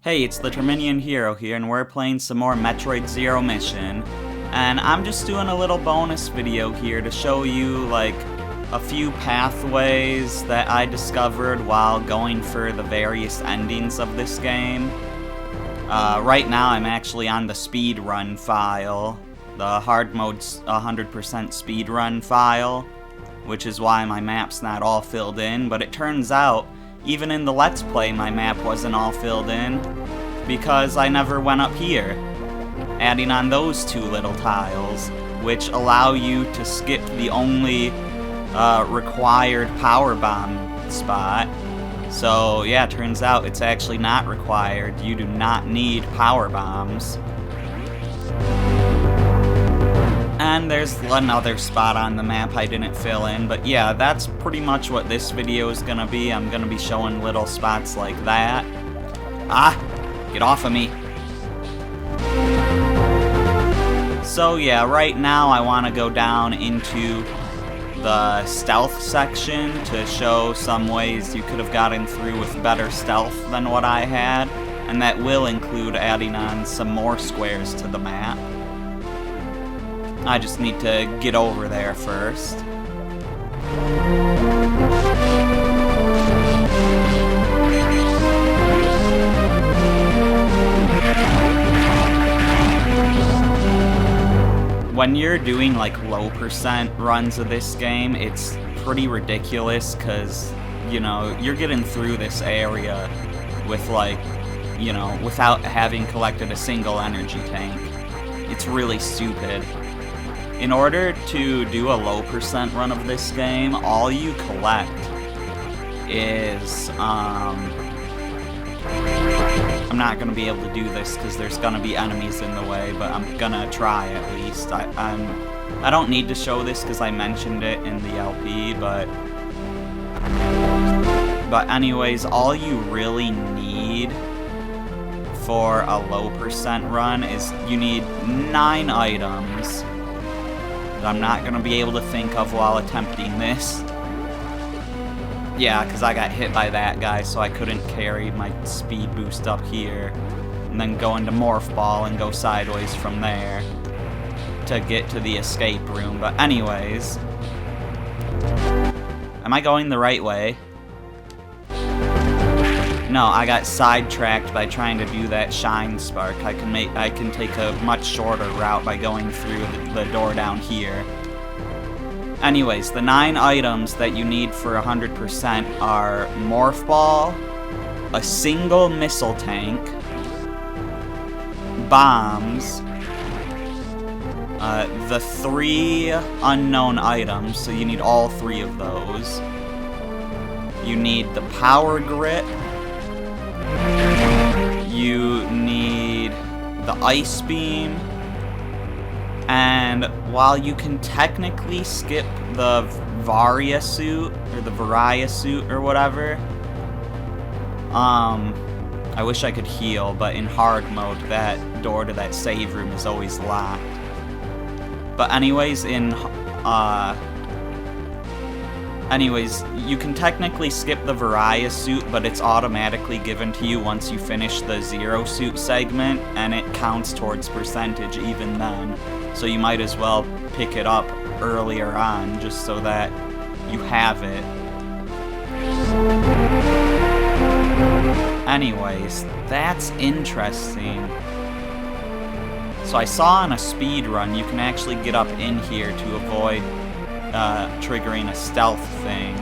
Hey, it's the Terminian Hero here, and we're playing some more Metroid Zero Mission. And I'm just doing a little bonus video here to show you, like, a few pathways that I discovered while going for the various endings of this game. Right now I'm actually on the speedrun file, the hard mode's 100% speedrun file, which is why my map's not all filled in, but it turns out even in the Let's Play my map wasn't all filled in, because I never went up here, adding on those two little tiles, which allow you to skip the only required power bomb spot. So yeah, turns out it's actually not required. You do not need power bombs. And there's another spot on the map I didn't fill in, but yeah, that's pretty much what this video is gonna be. I'm gonna be showing little spots like that. Ah! Get off of me! So yeah, right now I want to go down into the stealth section to show some ways you could have gotten through with better stealth than what I had, and that will include adding on some more squares to the map. I just need to get over there first. When you're doing like low percent runs of this game, it's pretty ridiculous because, you know, you're getting through this area with like, you know, without having collected a single energy tank. It's really stupid. In order to do a low percent run of this game, all you collect is, I'm not going to be able to do this because there's going to be enemies in the way, but I'm going to try at least. I don't need to show this because I mentioned it in the LP, but anyways, all you really need for a low percent run is you need 9 items that I'm not going to be able to think of while attempting this. Yeah, because I got hit by that guy, so I couldn't carry my speed boost up here. And then go into Morph Ball and go sideways from there to get to the escape room. But anyways, am I going the right way? No, I got sidetracked by trying to do that Shine Spark. I can take a much shorter route by going through the door down here. Anyways, the 9 items that you need for 100% are Morph Ball, a single missile tank, bombs, the 3 unknown items, so you need all 3 of those. You need the power grip. You need the ice beam. And while you can technically skip the Varia suit, or the Varia suit, or whatever, I wish I could heal, but in hard mode, that door to that save room is always locked. But anyways, you can technically skip the Varia suit, but it's automatically given to you once you finish the Zero suit segment, and it counts towards percentage even then. So you might as well pick it up earlier on, just so that you have it. Anyways, that's interesting. So I saw on a speed run you can actually get up in here to avoid triggering a stealth thing.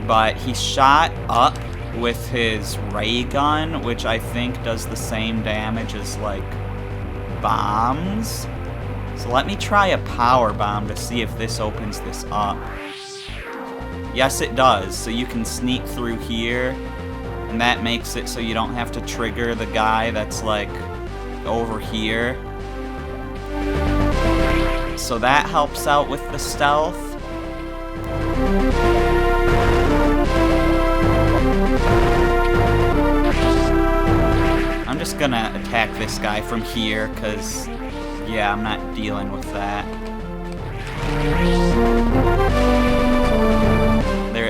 But he shot up with his ray gun, which I think does the same damage as, like, bombs. So let me try a power bomb to see if this opens this up. Yes, it does. So you can sneak through here, and that makes it so you don't have to trigger the guy that's, like, over here. So that helps out with the stealth. I'm just gonna attack this guy from here, because, yeah, I'm not dealing with that.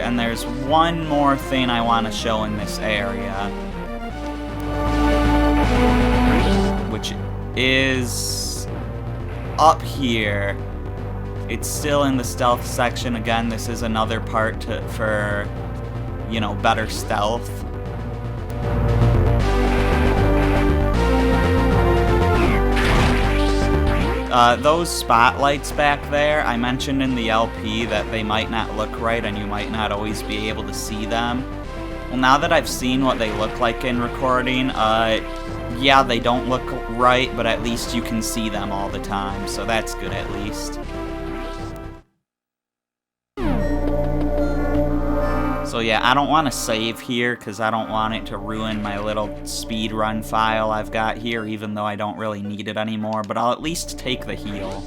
And there's one more thing I want to show in this area. is up here. It's still in the stealth section. Again, this is another part for, you know, better stealth. Those spotlights back there, I mentioned in the LP that they might not look right and you might not always be able to see them. Well, now that I've seen what they look like in recording, yeah, they don't look right, but at least you can see them all the time, so that's good at least. So yeah, I don't want to save here because I don't want it to ruin my little speedrun file I've got here, even though I don't really need it anymore, but I'll at least take the heal.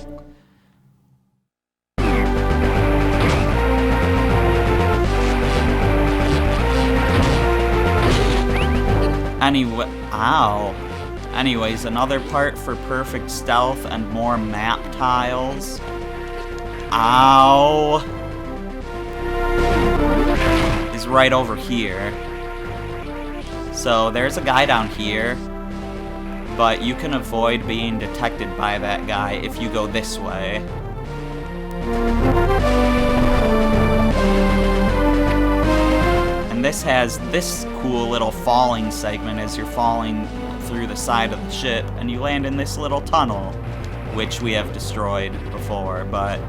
Anyway, ow. Anyways, another part for perfect stealth and more map tiles. Ow. Is right over here. So there's a guy down here, but you can avoid being detected by that guy if you go this way. And this has this cool little falling segment as you're falling through the side of the ship, and you land in this little tunnel, which we have destroyed before, but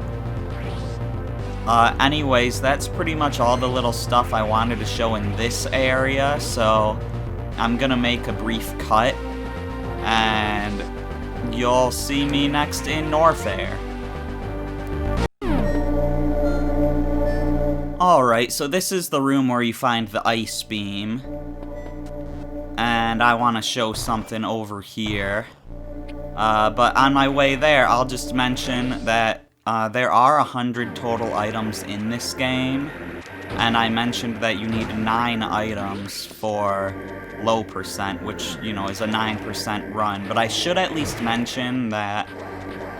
anyways, that's pretty much all the little stuff I wanted to show in this area, so I'm gonna make a brief cut, and you'll see me next in Norfair. Alright, so this is the room where you find the ice beam, and I want to show something over here. But on my way there, I'll just mention that there are 100 total items in this game, and I mentioned that you need 9 items for low percent, which, you know, is a 9% run. But I should at least mention that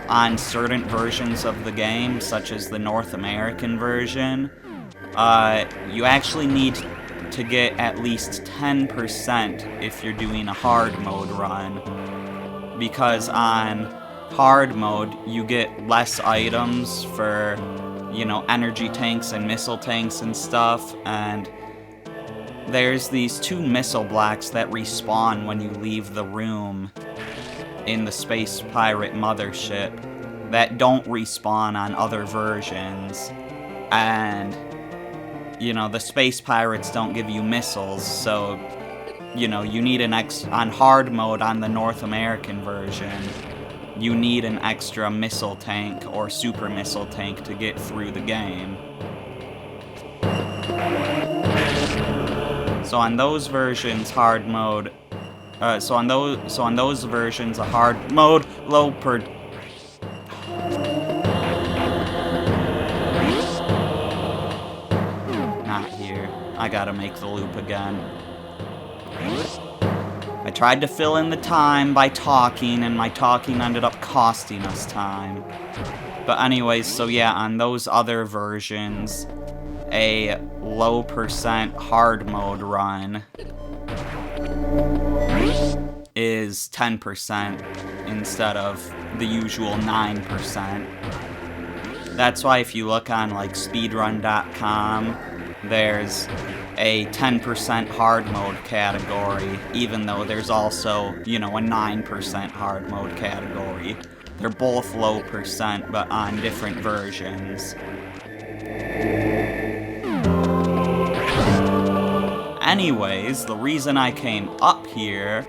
on certain versions of the game, such as the North American version, you actually need to get at least 10% if you're doing a hard mode run, because on hard mode you get less items for, you know, energy tanks and missile tanks and stuff, and there's these 2 missile blocks that respawn when you leave the room in the Space Pirate mothership that don't respawn on other versions, and you know, the Space Pirates don't give you missiles, so, you know, you need an on hard mode on the North American version, you need an extra missile tank or super missile tank to get through the game. So on those versions, hard mode, so on those versions, a hard mode, low per... I gotta make the loop again. I tried to fill in the time by talking, and my talking ended up costing us time. But anyways, so yeah, on those other versions, a low percent hard mode run is 10% instead of the usual 9%. That's why if you look on like speedrun.com, there's a 10% hard mode category, even though there's also, you know, a 9% hard mode category. They're both low percent, but on different versions. Anyways, the reason I came up here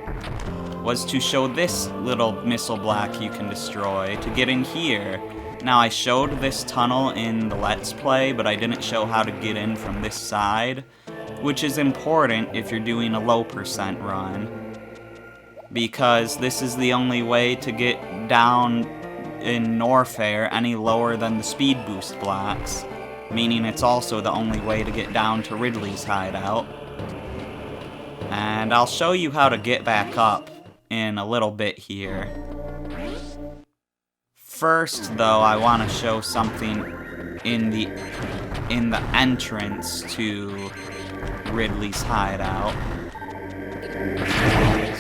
was to show this little missile block you can destroy to get in here. Now, I showed this tunnel in the Let's Play, but I didn't show how to get in from this side, which is important if you're doing a low percent run, because this is the only way to get down in Norfair any lower than the speed boost blocks, meaning it's also the only way to get down to Ridley's hideout. And I'll show you how to get back up in a little bit here. First, though, I want to show something in the entrance to Ridley's hideout.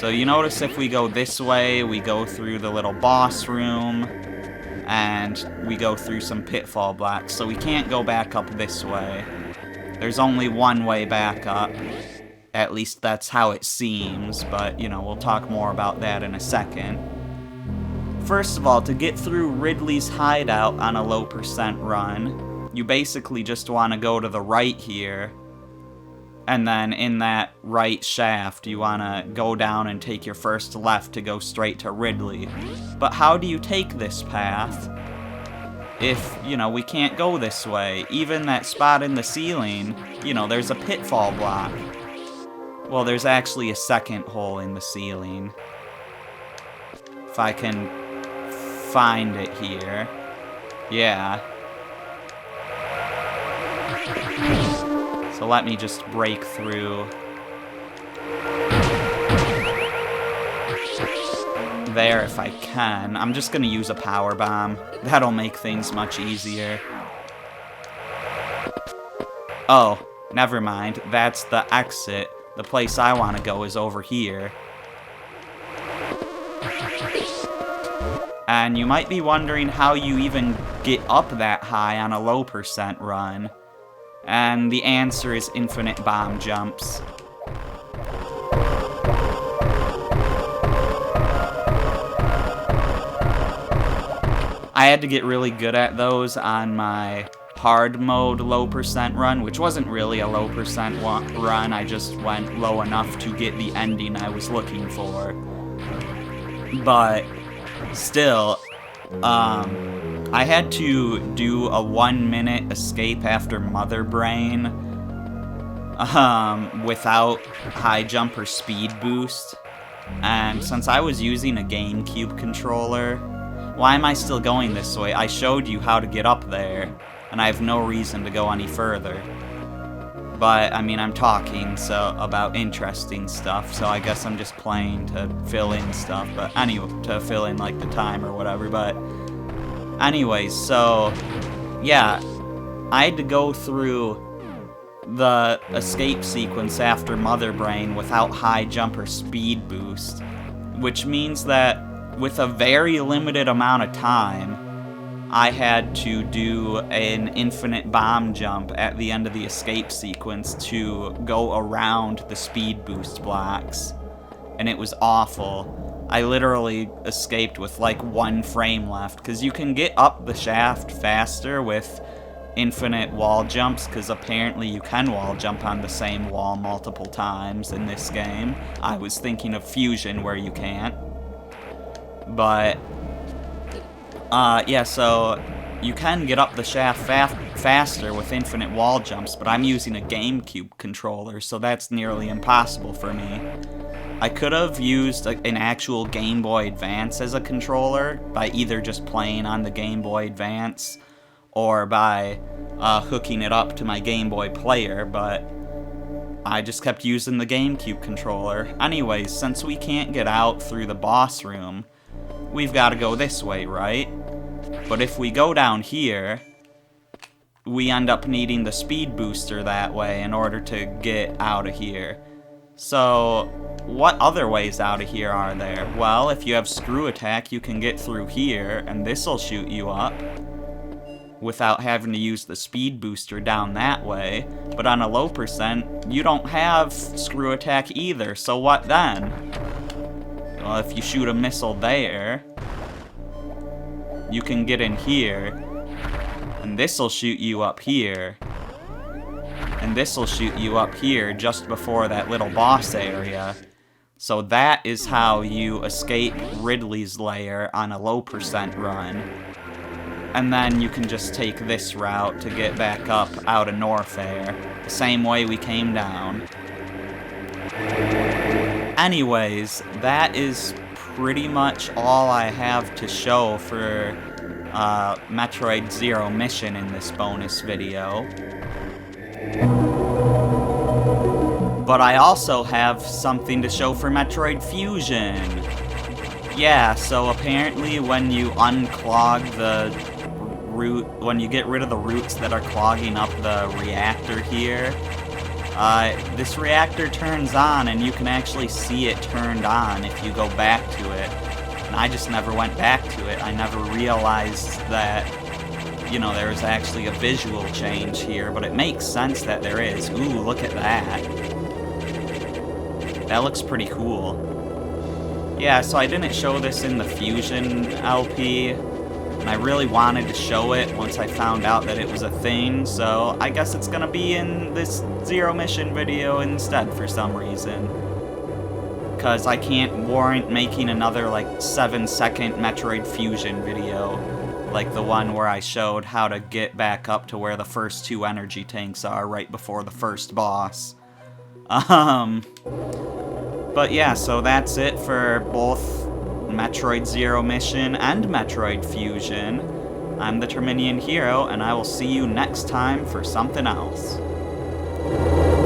So you notice if we go this way, we go through the little boss room, and we go through some pitfall blocks, so we can't go back up this way. There's only one way back up. At least that's how it seems, but, you know, we'll talk more about that in a second. First of all, to get through Ridley's hideout on a low percent run, you basically just want to go to the right here, and then in that right shaft, you want to go down and take your first left to go straight to Ridley. But how do you take this path if, you know, we can't go this way? Even that spot in the ceiling, you know, there's a pitfall block. Well, there's actually a second hole in the ceiling. If I can find it here. Yeah. So let me just break through. There if I can. I'm just gonna use a power bomb. That'll make things much easier. Oh, never mind. That's the exit. The place I want to go is over here. And you might be wondering how you even get up that high on a low percent run. And the answer is infinite bomb jumps. I had to get really good at those on my hard mode low percent run, which wasn't really a low percent run, I just went low enough to get the ending I was looking for. But still, I had to do a 1-minute escape after Mother Brain without high jump or speed boost. And since I was using a GameCube controller, why am I still going this way? I showed you how to get up there, and I have no reason to go any further. But, I mean, I'm talking about interesting stuff, so I guess I'm just playing to fill in stuff, but anyway, to fill in, like, the time or whatever, but anyways, so, yeah, I had to go through the escape sequence after Mother Brain without high jump or speed boost, which means that with a very limited amount of time, I had to do an infinite bomb jump at the end of the escape sequence to go around the speed boost blocks, and it was awful. I literally escaped with like 1 frame left, because you can get up the shaft faster with infinite wall jumps, because apparently you can wall jump on the same wall multiple times in this game. I was thinking of Fusion where you can't. But yeah, so you can get up the shaft faster with infinite wall jumps, but I'm using a GameCube controller, so that's nearly impossible for me. I could have used an actual Game Boy Advance as a controller by either just playing on the Game Boy Advance or by hooking it up to my Game Boy player, but I just kept using the GameCube controller. Anyways, since we can't get out through the boss room, we've got to go this way, right? But if we go down here, we end up needing the speed booster that way in order to get out of here. So, what other ways out of here are there? Well, if you have screw attack, you can get through here, and this'll shoot you up without having to use the speed booster down that way. But on a low percent, you don't have screw attack either, so what then? Well, if you shoot a missile there, you can get in here, and this'll shoot you up here, and this'll shoot you up here just before that little boss area. So that is how you escape Ridley's lair on a low percent run. And then you can just take this route to get back up out of Norfair, the same way we came down. Anyways, that is pretty much all I have to show for Metroid Zero Mission in this bonus video. But I also have something to show for Metroid Fusion. Yeah, so apparently when you unclog the root, when you get rid of the roots that are clogging up the reactor here, This reactor turns on, and you can actually see it turned on if you go back to it. And I just never went back to it. I never realized that, you know, there was actually a visual change here, but it makes sense that there is. Ooh, look at that. That looks pretty cool. Yeah, so I didn't show this in the Fusion LP, and I really wanted to show it once I found out that it was a thing, so I guess it's gonna be in this Zero Mission video instead for some reason. Because I can't warrant making another, like, 7-second Metroid Fusion video, like the one where I showed how to get back up to where the first 2 energy tanks are right before the first boss. But yeah, so that's it for both Metroid Zero Mission and Metroid Fusion. I'm the Terminian Hero, and I will see you next time for something else.